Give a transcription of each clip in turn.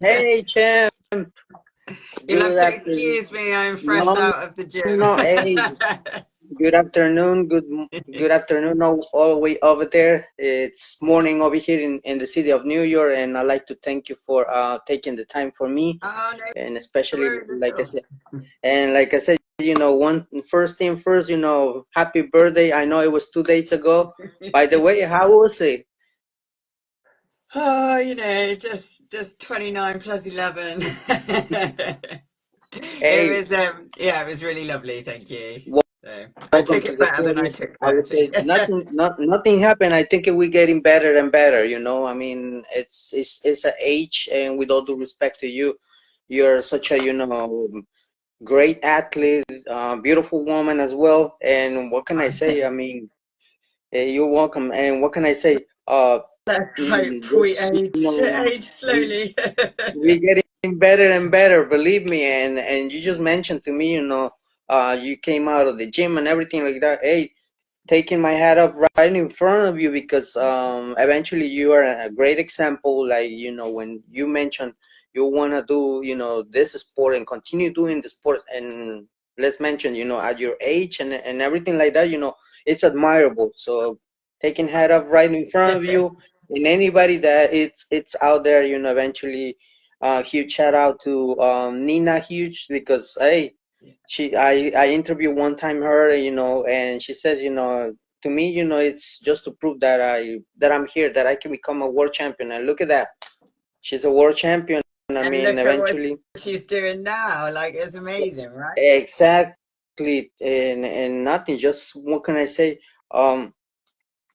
Hey, champ. You'll have Good to afternoon. excuse me, I'm fresh No, out of the gym. no. Hey, good afternoon. Good afternoon. All the way over there. It's morning over here in the city of New York, and I'd like to thank you for taking the time for me, Oh, and no especially worries at all. like I said, one first thing first. Happy birthday. I know it was 2 days ago. By the way, how was it? Oh, just 29 plus 11. Hey, Yeah, it was really lovely, thank you. So I welcome took to it the better than I 20s. took I would 30. say nothing happened. I think we're getting better and better. I mean, it's an age, and with all due respect to you, you're such a great athlete, beautiful woman as well. And what can I say? I mean, you're welcome. And what can I say? Let's hope we This age we slowly. we're getting better and better. Believe me. And you just mentioned to me, you came out of the gym and everything like that. Hey, taking my hat off right in front of you because eventually you are a great example. Like, when you mentioned you want to do, this sport and continue doing the sport, and let's mention, at your age and everything like that, it's admirable. So taking hat off right in front of you, and anybody that it's out there, eventually, huge shout out to Nina, huge, because hey, I interviewed one time her, and she says, to me, it's just to prove that I'm here, that I can become a world champion. And look at that, she's a world champion. I And mean, look at what eventually, she's doing now. Like, it's amazing, right? exactly, and nothing. Just what can I say? Um,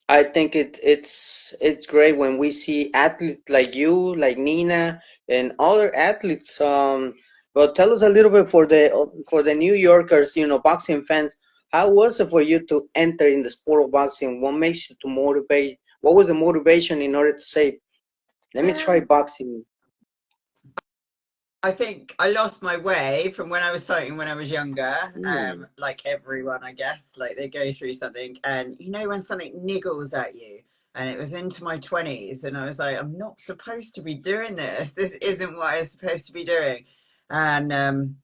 I think it's great when we see athletes like you, like Nina, and other athletes. But tell us a little bit for the New Yorkers, boxing fans. How was it for you to enter in the sport of boxing? What makes you to motivate? What was the motivation in order to say, let me try Um, boxing? I think I lost my way from when I was fighting when I was younger. Hmm. Like everyone, I guess, like they go through something, and when something niggles at you. And it was into my 20s, and I was like, I'm not supposed to be doing this. This isn't what I was supposed to be doing. And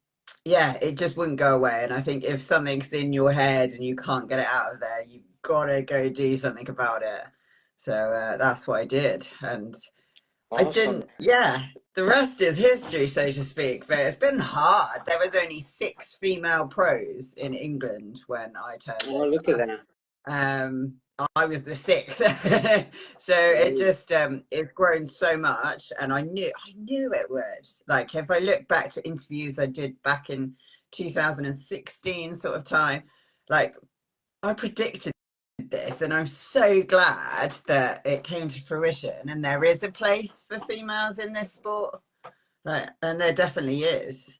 yeah, it just wouldn't go away. And I think if something's in your head and you can't get it out of there, you've got to go do something about it. So that's what I did. And I Awesome. didn't, yeah, the rest is history, so to speak, but it's been hard. There was only 6 female pros in England when I turned Oh, look at over. that. Um, I was the sixth. So it Hey, just it's grown so much, and I knew it would. Like, if I look back to interviews I did back in 2016 sort of time, like I predicted this, and I'm so glad that it came to fruition. And there is a place for females in this sport, like, and there definitely is.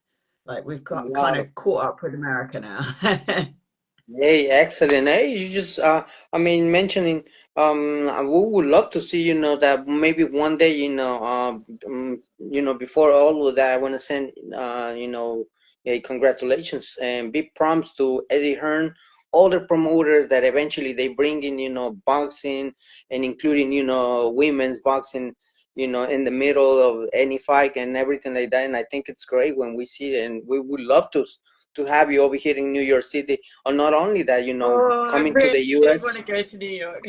Like, we've got kind wow. of caught up with America now. Hey, excellent. Hey, you just, I mean, mentioning, we would love to see, that maybe one day, before all of that, I want to send, a congratulations and big prompts to Eddie Hearn, all the promoters that eventually they bring in, boxing and including, women's boxing, in the middle of any fight and everything like that. And I think it's great when we see it, and we would love to have you over here in New York City. Or not only that, Oh, I coming to the really want U.S., to go to New York.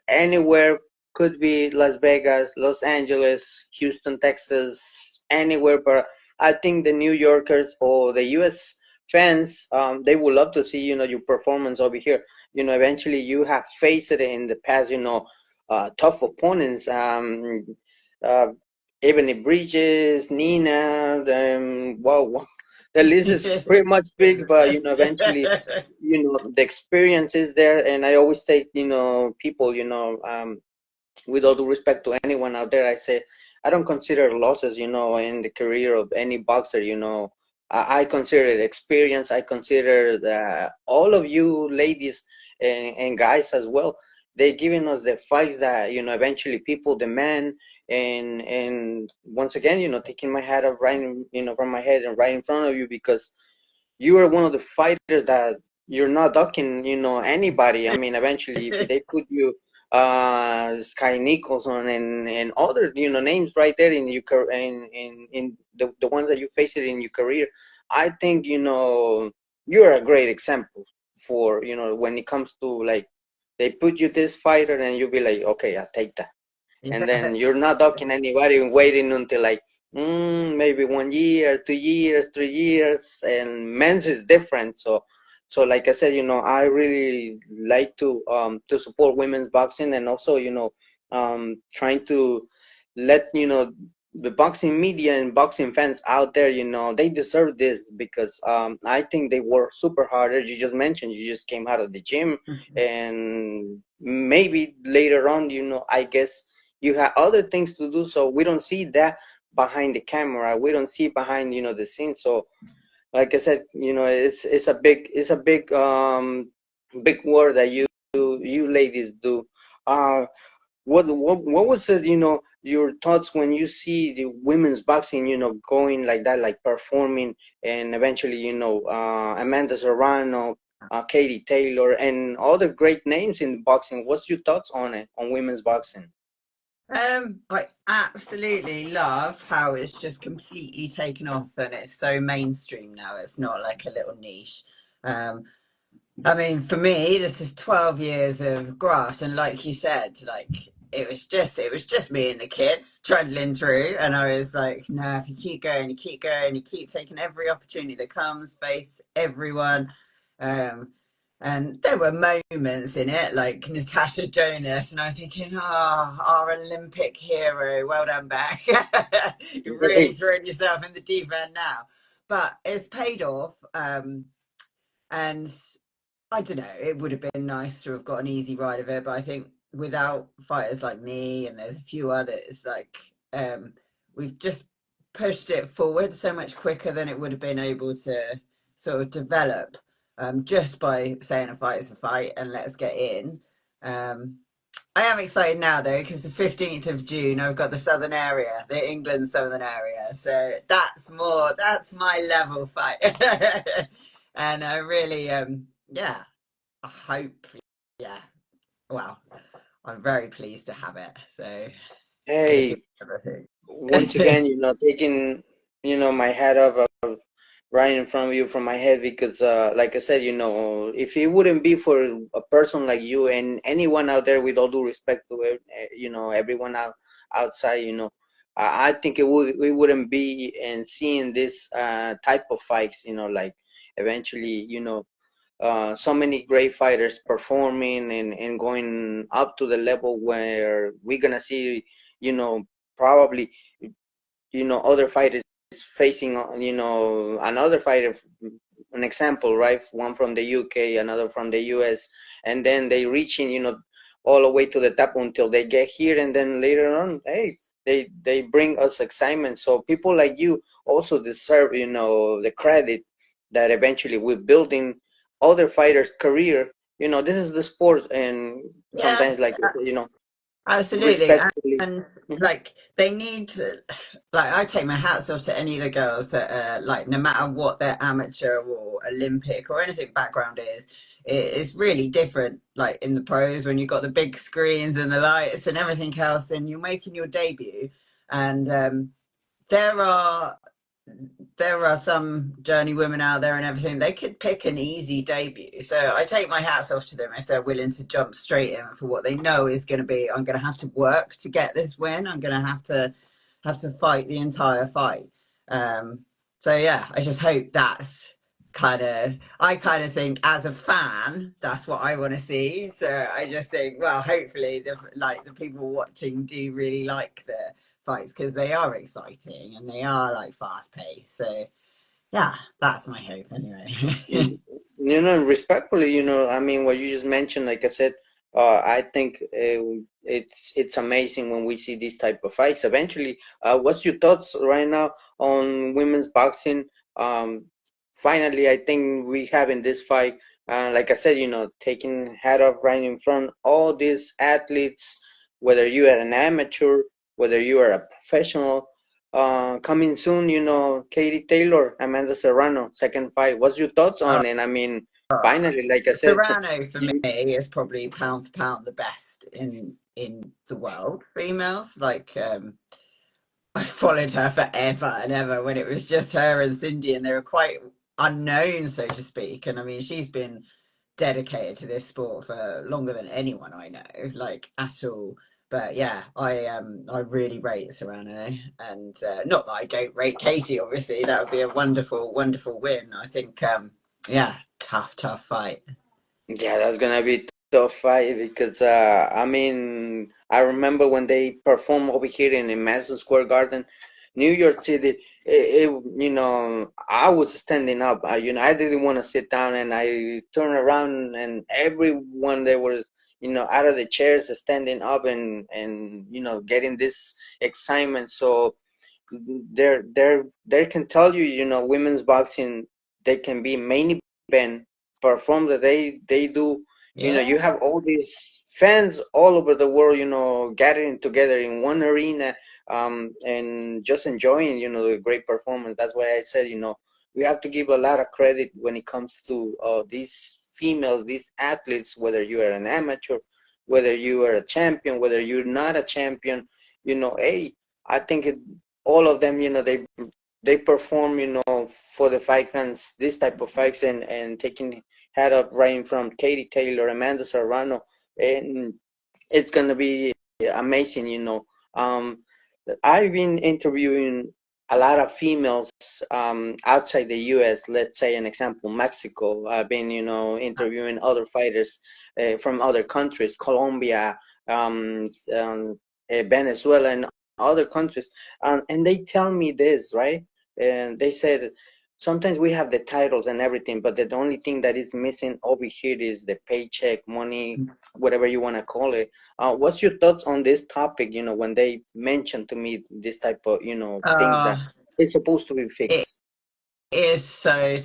anywhere, could be Las Vegas, Los Angeles, Houston, Texas, anywhere. But I think the New Yorkers or the U.S. fans, they would love to see, your performance over here. Eventually you have faced it in the past, tough opponents. Uh, Ebony Bridges, Nina, wow, the list is pretty much big, but eventually, the experience is there, and I always take, people, with all due respect to anyone out there, I say I don't consider losses, in the career of any boxer. I consider it experience. I consider that all of you ladies and guys as well, they giving us the fights that eventually people demand. And once again, taking my hat off right, from my head and right in front of you, because you are one of the fighters that you're not ducking, anybody. I mean, eventually, if they put you Sky Nicholson and other names right there in your in the ones that you face it in your career. I think you're a great example for when it comes to like they put you this fighter and you'll be like, okay, I'll take that, and then you're not talking anybody and waiting until like maybe 1 year, 2 years, 3 years, and men's is different. So like I said, I really like to support women's boxing, and also trying to let the boxing media and boxing fans out there, they deserve this because I think they work super hard. As you just mentioned, you just came out of the gym, and maybe later on, I guess you have other things to do, so we don't see that behind the camera. We don't see behind the scenes. So like I said, it's a big work that you ladies do. Uh, what was it? Your thoughts when you see the women's boxing, going like that, like performing, and eventually, Amanda Serrano, Katie Taylor, and all the great names in boxing. What's your thoughts on it, on women's boxing? I absolutely love how it's just completely taken off and it's so mainstream now. It's not like a little niche. Um, I mean, for me, this is 12 years of graft, and like you said, like it was just me and the kids trundling through, and I was like, no, if you keep going, you keep going, you keep taking every opportunity that comes, face everyone. Um, and there were moments in it, like Natasha Jonas, and I was thinking, oh, our Olympic hero, well done, Beck. You've really thrown yourself in the deep end now. But it's paid off. And I don't know, it would have been nice to have got an easy ride of it, but I think without fighters like me and there's a few others, like we've just pushed it forward so much quicker than it would have been able to sort of develop just by saying a fight is a fight and let's get in. Um, I am excited now though because the 15th of June I've got the southern area, the England southern area, so that's my level fight, and I really yeah. I hope, yeah. Well, I'm very pleased to have it. So gonna give Hey, everything. once again, taking my hat off right in front of you from my head because like I said, if it wouldn't be for a person like you and anyone out there, with all due respect to it, everyone outside, I think we wouldn't be and seeing this type of fights, like eventually, so many great fighters performing and going up to the level where we're gonna see, probably, other fighters facing, another fighter, an example, right? One from the UK, another from the US, and then they reaching, all the way to the top until they get here, and then later on, hey, they bring us excitement. So people like you also deserve, the credit that eventually we're building other fighters' career. This is the sport, and Yeah, sometimes, like I said, absolutely. respectfully. And Mhm. like they need to, like I take my hats off to any of the girls that like no matter what their amateur or Olympic or anything background is, it's really different. Like in the pros when you've got the big screens and the lights and everything else, and you're making your debut. And there are there are some journey women out there and everything. They could pick an easy debut. So I take my hats off to them if they're willing to jump straight in for what they know is going to be. I'm going to have to work to get this win. I'm going to have to fight the entire fight. So yeah, I just hope that's I kind of think as a fan that's what I want to see. So I just think, well, hopefully the people watching do really like the fights because they are exciting and they are like fast paced. So yeah, that's my hope anyway. Respectfully, I mean, what you just mentioned, like I said, I think it's amazing when we see these type of fights. Eventually, what's your thoughts right now on women's boxing? Um, Finally, I think we have in this fight, like I said, taking head off right in front, all these athletes, whether you are an amateur, whether you are a professional. Coming soon, Katie Taylor, Amanda Serrano, second fight. What's your thoughts Oh, on it? I mean, finally, like I said, Serrano for me is probably pound for pound the best in the world. Females, like I followed her forever and ever when it was just her and Cindy, and they were quite unknown, so to speak. And I mean, she's been dedicated to this sport for longer than anyone I know, like at all. But yeah, I really rate Serrano, and not that I don't rate Katie. Obviously, that would be a wonderful, wonderful win. I think yeah, tough fight. yeah, that's gonna be tough fight because I mean I remember when they performed over here in Madison Square Garden, New York City. You know, I was standing up. You know, I didn't want to sit down, and I turned around, and everyone they were, you know, out of the chairs, standing up, and you know, getting this excitement. So they can tell you, you know, women's boxing, they can be main event perform that they do. You know, Yeah, you have all these fans all over the world, you know, gathering together in one arena, and just enjoying, you know, the great performance. That's why I said, you know, we have to give a lot of credit when it comes to these females, these athletes, whether you are an amateur, whether you are a champion, whether you're not a champion. You know, hey, I think all of them, you know, they perform, you know, for the fight fans, this type of fights, and taking head up right from Katie Taylor, Amanda Serrano, and it's gonna be amazing, you know. I've been interviewing a lot of females outside the U.S. Let's say an example, Mexico. I've been, you know, interviewing other fighters from other countries, Colombia, Venezuela, and other countries, and they tell me this, right? And they said sometimes we have the titles and everything, but the only thing that is missing over here is the paycheck, money, whatever you want to call it. What's your thoughts on this topic? You know, when they mention to me this type of, you know, things that uh, it's supposed to be it fixed. is so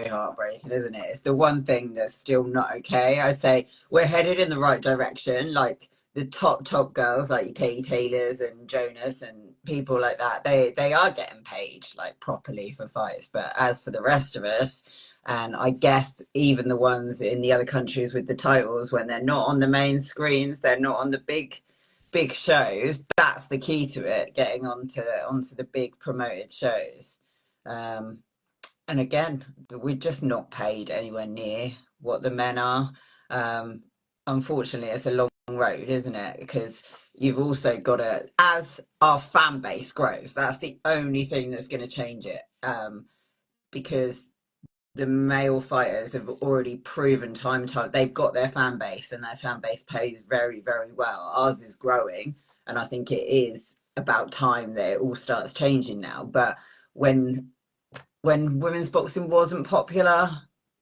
heartbreaking, isn't it? It's the one thing that's still not okay. I'd say we're headed in the right direction. Like the top girls, like your Katie Taylors and Jonas and people like that, they are getting paid like properly for fights. But as for the rest of us, and I guess even the ones in the other countries with the titles, when they're not on the main screens, they're not on the big shows. That's the key to it, getting onto the big promoted shows. Um, and again, we're just not paid anywhere near what the men are. Um, Unfortunately, it's a long road, isn't it? Because you've also got to, as our fan base grows, that's the only thing that's going to change it. Because the male fighters have already proven time and time they've got their fan base, and their fan base pays very, very well. Ours is growing, and I think it is about time that it all starts changing now. But when women's boxing wasn't popular,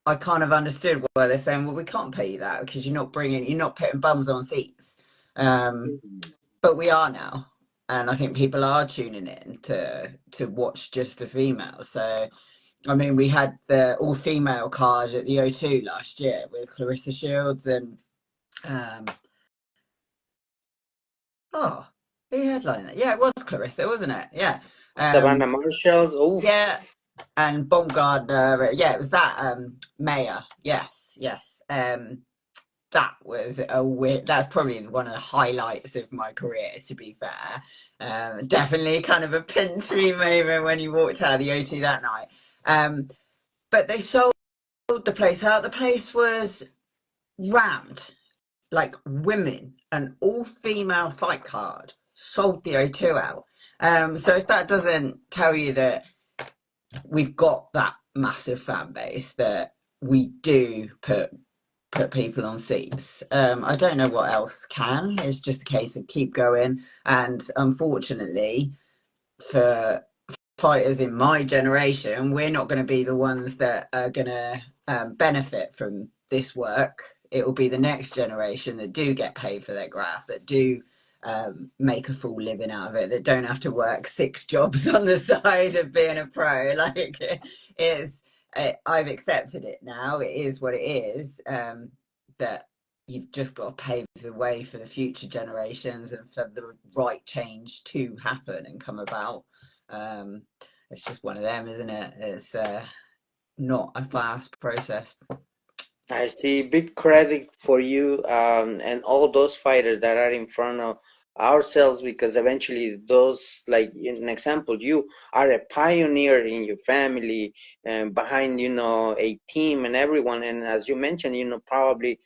I kind of understood why they're saying, well, we can't pay you that because you're not putting bums on seats. Um, but we are now. And I think people are tuning in to watch just the females. So, I mean, we had the all female card at the O2 last year with Clarissa Shields and, um, oh, who headlined that? Yeah, it was Clarissa, wasn't it? Yeah. Savannah Um, Marshalls, yeah, oof. and Baumgardner, yeah, it was that Mayor. Yes. That was a weird. That's probably one of the highlights of my career, to be fair. Definitely kind of a pinch me moment when you walked out of the O2 that night. But they sold the place out. The place was rammed, like women, an all-female fight card sold the O2 out. So if that doesn't tell you that we've got that massive fan base, that we do put people on seats. I don't know what else can. It's just a case of keep going. And unfortunately, for fighters in my generation, we're not going to be the ones that are going to benefit from this work. It will be the next generation that do get paid for their graft, that do make a full living out of it, that don't have to work 6 jobs on the side of being a pro. Like it's, I've accepted it now. It is what it is. That you've just got to pave the way for the future generations and for the right change to happen and come about. It's just one of them, isn't it? It's not a fast process. I see. Big credit for you and all those fighters that are in front of ourselves, because eventually those, like in an example, you are a pioneer in your family and behind, a team and everyone. And as you mentioned, probably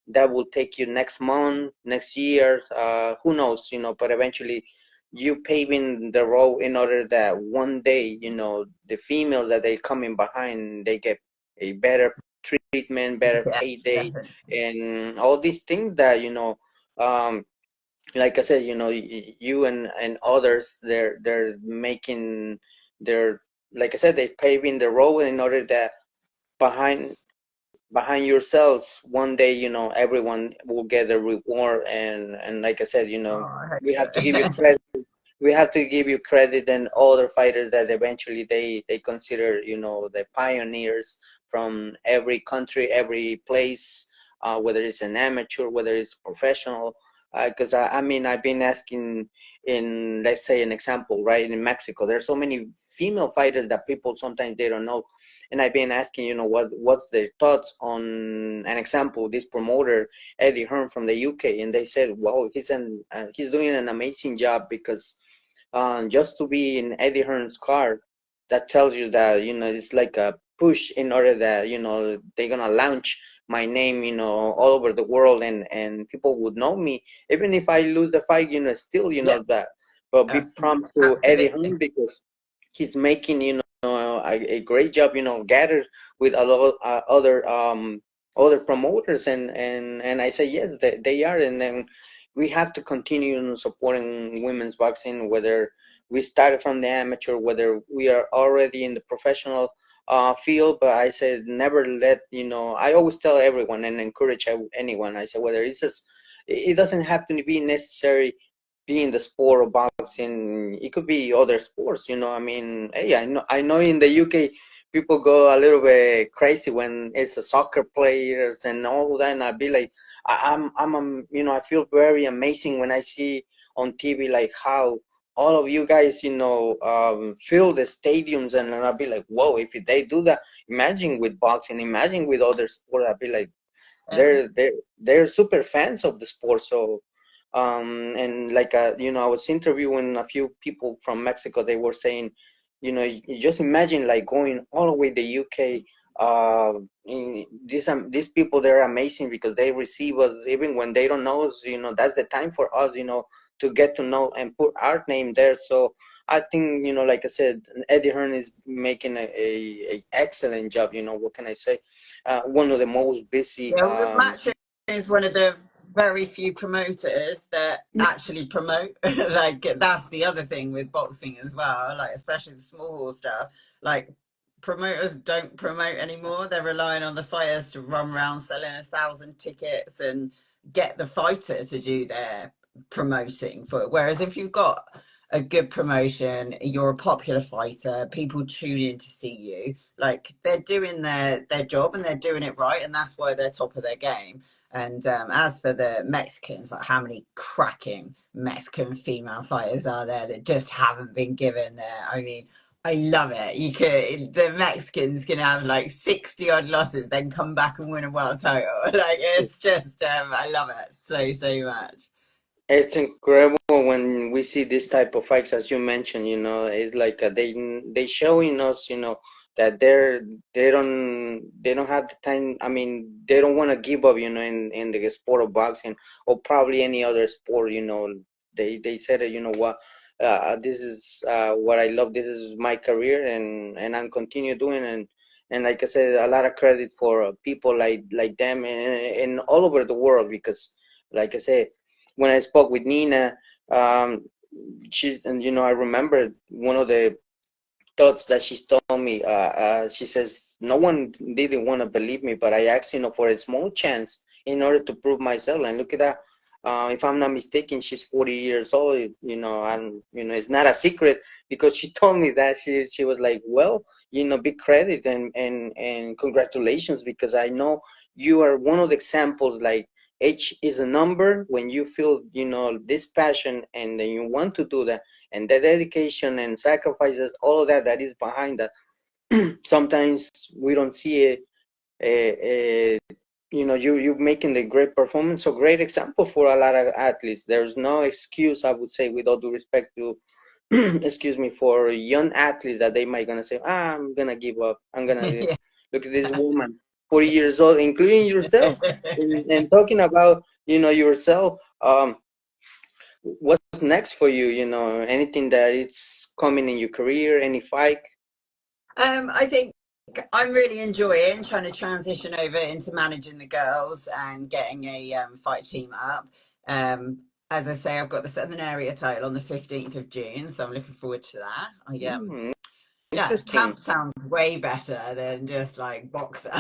that will take you next month, next year, who knows, but eventually you paving the road in order that one day, the females that they coming behind, they get a better treatment, better Yeah, payday, definitely. and all these things that, um, like I said, you and others, they're making, they're, like I said, they paving the road in order that behind yourselves one day, everyone will get a reward. And like I said, Oh, I hope we have to give you so. credit. We have to give you credit and other fighters that eventually they consider, the pioneers from every country, every place, whether it's an amateur, whether it's professional. Because I mean, I've been asking, in, let's say, an example, right, in Mexico, there's so many female fighters that people sometimes they don't know. And I've been asking, what's their thoughts on an example, this promoter Eddie Hearn from the UK, and they said, well, he's doing an amazing job, because just to be in Eddie Hearn's car, that tells you that, it's like a push in order that, they're gonna launch my name, all over the world, and people would know me, even if I lose the fight, still, Yeah, that. But big prompts to Eddie Hearn, absolutely. because he's making, a great job, gathered with a lot of other promoters, and I say yes, they are. And then we have to continue, supporting women's boxing, whether we started from the amateur, whether we are already in the professional field. But I said, never let, I always tell everyone and encourage anyone. I said, whether it's just, it doesn't have to be necessary being the sport of boxing. It could be other sports, I mean, hey, I know in the UK people go a little bit crazy when it's a soccer players and all that, and I'd be like, I feel very amazing when I see on TV like how all of you guys, fill the stadiums, and I'd be like, whoa, if they do that, imagine with boxing, imagine with other sport. I'd be like, Yeah. they're super fans of the sport. So and like I was interviewing a few people from Mexico. They were saying, you just imagine like going all the way to the UK. These people, they're amazing, because they receive us even when they don't know us. That's the time for us, to get to know and put our name there. So I think, like I said, Eddie Hearn is making a excellent job. What can I say? One of the most busy. Yeah, well, the match is one of the very few promoters that actually promote. Like that's the other thing with boxing as well. Like especially the small horse stuff. Like promoters don't promote anymore. They're relying on the fighters to run around selling 1,000 tickets and get the fighter to do their promoting for it. Whereas if you've got a good promotion, you're a popular fighter, people tune in to see you, like they're doing their job and they're doing it right, and that's why they're top of their game. And as for the Mexicans, like how many cracking Mexican female fighters are there that just haven't been given there? I mean, I love it. You could the Mexicans can have like 60 odd losses, then come back and win a world title. Like it's just I love it so much. It's incredible when we see this type of fights, as you mentioned. It's like they showing us, that they don't have the time. I mean, they don't want to give up, in the sport of boxing, or probably any other sport. They said, you know what, this is what I love. This is my career, and I'm continue doing. And like I said, a lot of credit for people like them, and all over the world, because, like I said, when I spoke with Nina, um, and I remember one of the thoughts that she told me. She says, no one didn't want to believe me, but I asked, for a small chance in order to prove myself. And look at that. If I'm not mistaken, she's 40 years old, and, it's not a secret, because she told me that she was like, well, big credit and congratulations, because I know you are one of the examples. Like, age is a number. When you feel, this passion, and then you want to do that, and the dedication and sacrifices, all of that is behind that. sometimes we don't see a you're making the great performance, so great example for a lot of athletes. There's no excuse, I would say, with all due respect to excuse me, for young athletes that they might gonna say, I'm gonna give up, I'm gonna Yeah. look at this woman 40 years old, including yourself, and talking about yourself. What's next for you? Anything that it's coming in your career, any fight? I think I'm really enjoying trying to transition over into managing the girls and getting a fight team up. As I say, I've got the Southern Area title on the 15th of June, so I'm looking forward to that. Hmm, Yeah, interesting. camp sounds way better than just like boxer.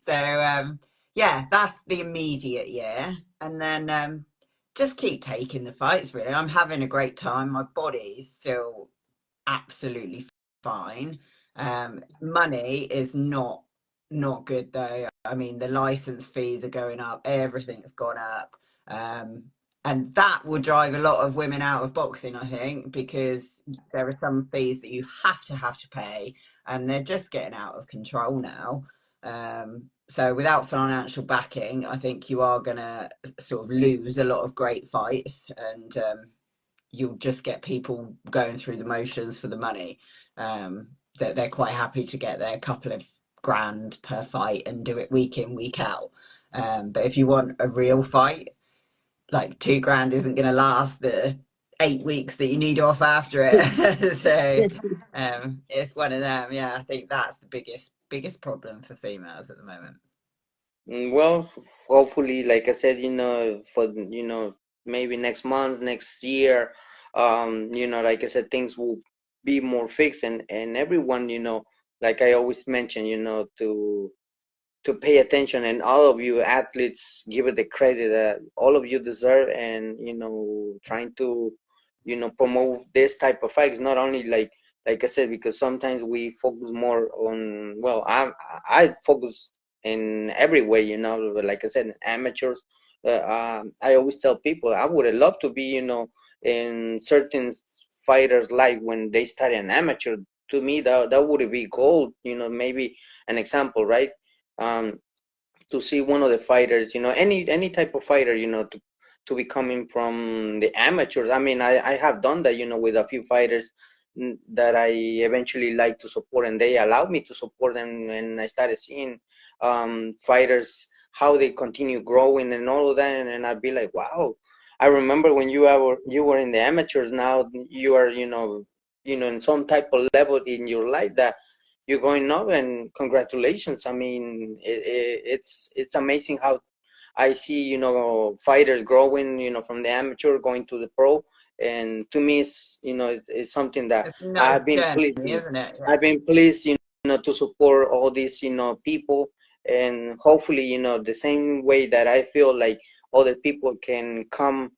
So yeah, that's the immediate year, and then just keep taking the fights. Really, I'm having a great time. My body's still absolutely fine. Money is not good though. I mean, the license fees are going up. Everything's gone up. Um, and that will drive a lot of women out of boxing, I think, because there are some fees that you have to pay, and they're just getting out of control now. So without financial backing, I think you are going to sort of lose a lot of great fights, and you'll just get people going through the motions for the money. That they're quite happy to get their couple of grand per fight and do it week in, week out. But if you want a real fight, like 2 grand isn't going to last the 8 weeks that you need off after it. So it's one of them. Yeah, I think that's the biggest problem for females at the moment. Well, hopefully, like I said, for maybe next month, next year, like I said, things will be more fixed, and everyone, like I always mention, to pay attention, and all of you athletes give it the credit that all of you deserve, and trying to promote this type of fights, not only like I said, because sometimes we focus more on, well, I focus in every way, like I said, amateurs. I always tell people I would love to be in certain fighters like when they start an amateur. To me, that would be gold. Maybe an example, right? um, to see one of the fighters, any type of fighter, to be coming from the amateurs. I mean, I have done that, with a few fighters that I eventually like to support, and they allowed me to support them, and I started seeing fighters how they continue growing and all of that, and I'd be like, wow. I remember when you were in the amateurs. Now you are, in some type of level in your life that you're going up, and congratulations. I mean, it's amazing how I see, fighters growing, from the amateur going to the pro. And to me, it's something that It's a nice I've been journey, pleased, isn't it? I've been pleased, to support all these, people. And hopefully, the same way that I feel like other people can come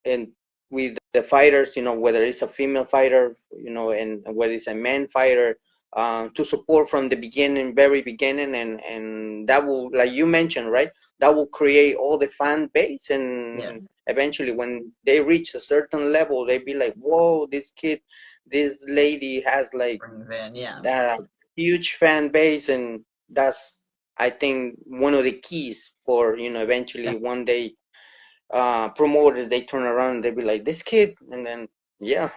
and with the fighters, whether it's a female fighter, and whether it's a man fighter, to support from the beginning, very beginning, and that will, like you mentioned, right? That will create all the fan base, Yeah. and eventually, when they reach a certain level, they be like, "Whoa, this kid, this lady has like Brings in, yeah. a huge fan base," and that's, I think, one of the keys for eventually one day promoters, they turn around and they be like, this kid, and then yeah,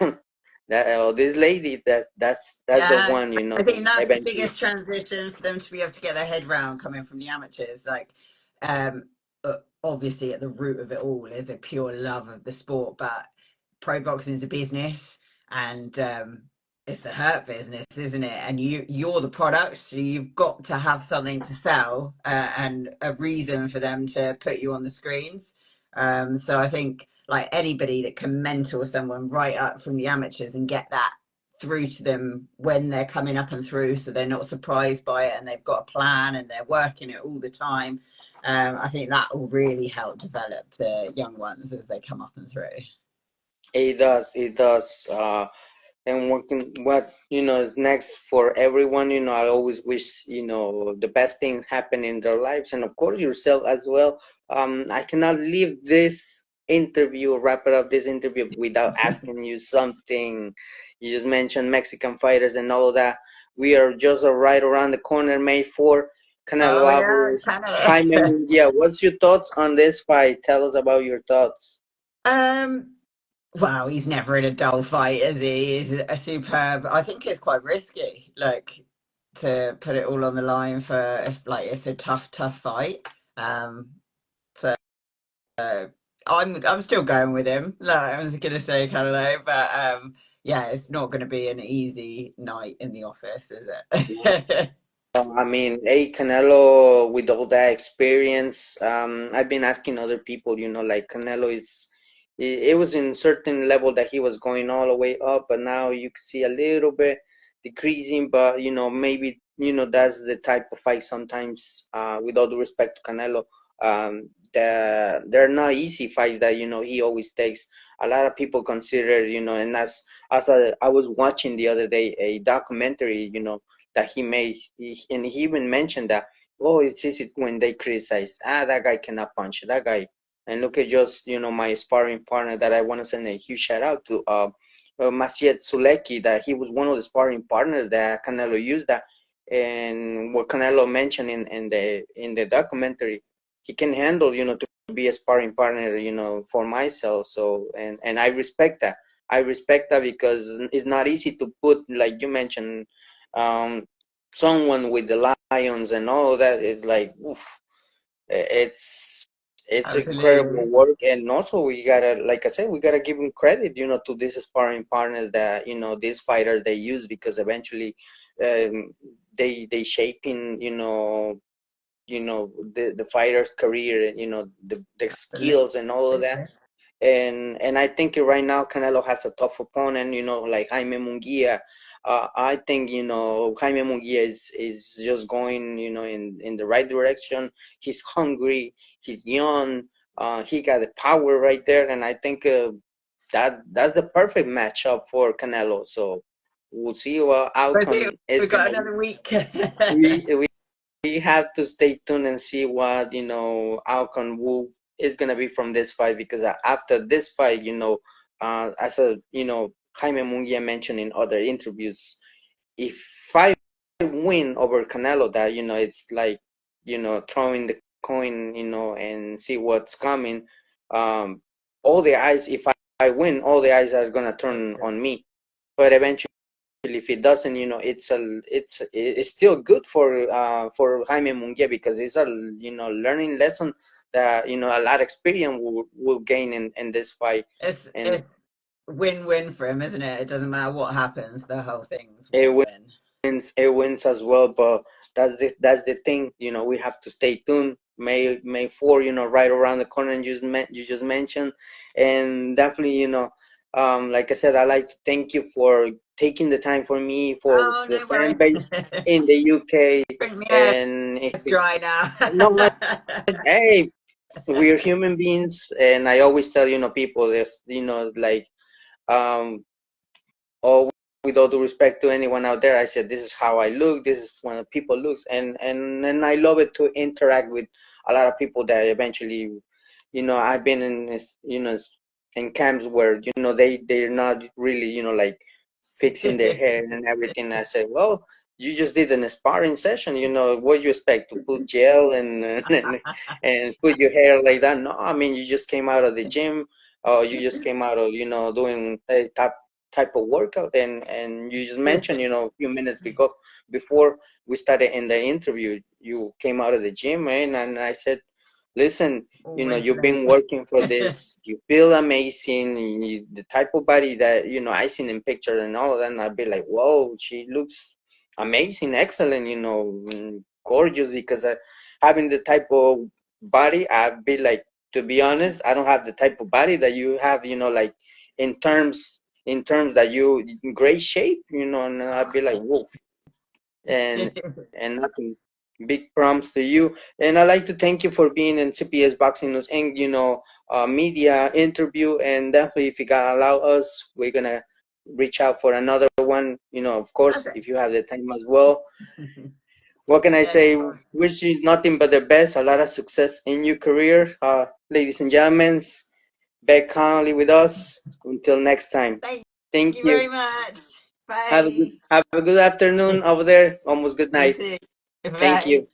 that this lady, that's the Yeah, one, I think that's the eventually. biggest transition for them to be able to get their head round coming from the amateurs. Like, um, obviously, at the root of it all is a pure love of the sport, but pro boxing is a business, and it's the hurt business, isn't it? And you're the product, so you've got to have something to sell and a reason for them to put you on the screens. So I think like anybody that can mentor someone right up from the amateurs and get that through to them when they're coming up and through, so they're not surprised by it and they've got a plan and they're working it all the time. I think that will really help develop the young ones as they come up and through. It does. And what is next for everyone, I always wish, the best things happen in their lives, and of course yourself as well. I cannot leave this interview, wrap it up, this interview, without asking you something. You just mentioned Mexican fighters and all of that. We are just right around the corner, May 4. Canelo Oh yeah, Alvarez, Jaime Canelo. Munguia. What's your thoughts on this fight? Tell us about your thoughts. um, well, he's never in a dull fight, is he? He's a superb. I think it's quite risky, like to put it all on the line for if like it's a tough fight. Um, so I'm still going with him. Like, I was gonna say Canelo, but yeah, it's not gonna be an easy night in the office, is it? I mean, hey, Canelo, with all that experience, I've been asking other people, like Canelo it was in certain level that he was going all the way up, but now you can see a little bit decreasing, but, maybe, that's the type of fight sometimes, with all due respect to Canelo, they're not easy fights that, he always takes. A lot of people consider, and I was watching the other day a documentary, that he made, and he even mentioned that, oh, it's easy when they criticize, that guy cannot punch, that guy. And look at just, my sparring partner that I want to send a huge shout out to, Maciej Sulecki, that he was one of the sparring partners that Canelo used that. And what Canelo mentioned in the documentary, he can handle, to be a sparring partner, for myself. So, and I respect that. I respect that because it's not easy to put, like you mentioned, um, someone with the lions and all that is like, oof, it's it's incredible Absolutely. work. And also we gotta, like I said, we gotta give them credit, to these sparring partners that, these fighters they use, because eventually, they shaping, the fighter's career, the Absolutely. skills and all of that. And I think right now Canelo has a tough opponent, like Jaime Munguia. I think, Jaime Munguia is just going, in the right direction. He's hungry, he's young, he got the power right there, and I think, that's the perfect matchup for Canelo. So we'll see what But see, outcome is we've got gonna. another week. We have to stay tuned and see what, outcome is gonna be from this fight, because after this fight, as Jaime Munguia mentioned in other interviews, if I win over Canelo, that, it's like, throwing the coin, and see what's coming. Um, all the eyes, if I win, all the eyes are gonna turn on me. But eventually, if it doesn't, it's still good for Jaime Munguia, because it's a, learning lesson that, a lot of experience will gain in this fight. And It's win-win for him, isn't it? It doesn't matter what happens, the whole thing's it win-win. wins as well. But that's the thing, we have to stay tuned. May 4, right around the corner, and you just mentioned. And definitely, like I said, I like to thank you for taking the time for me, for Oh, the no fan worries. base in the UK. Drink me out. And if It's dry now. no, hey, we're human beings. And I always tell, people this, like, um all with all due respect to anyone out there, I said, this is how I look, this is when people looks. And I love it to interact with a lot of people that eventually, I've been in this, in camps where, they're not really, like, fixing their hair and everything. I said, well, you just did an sparring session, what do you expect, to put gel and put your hair like that? No, I mean, you just came out of the gym, or you just came out of, doing a type of workout. And you just mentioned, a few minutes before we started in the interview, you came out of the gym, man. And I said, listen, Always you've been late. working for this, you feel amazing, the type of body that, I seen in pictures and all of that. And I'd be like, whoa, she looks amazing, excellent, gorgeous. Because having the type of body, I'd be like, to be honest, I don't have the type of body that you have, like, in terms that you in great shape, and I'd Oh, be like, thank whoa. and you. and nothing. Big prompts to you. And I'd like to thank you for being in CPS Boxing News Inc., media interview. And definitely, if you gotta allow us, we're gonna reach out for another one, of course, Okay. if you have the time as well. What can I Yeah, no say? problem. Wish you nothing but the best, a lot of success in your career. Ladies and gentlemen, Bec Connolly with us. Until next time. Thank Thank you you. very much. Bye. Have a good afternoon over there. Almost good You night. too. Thank Bye. you.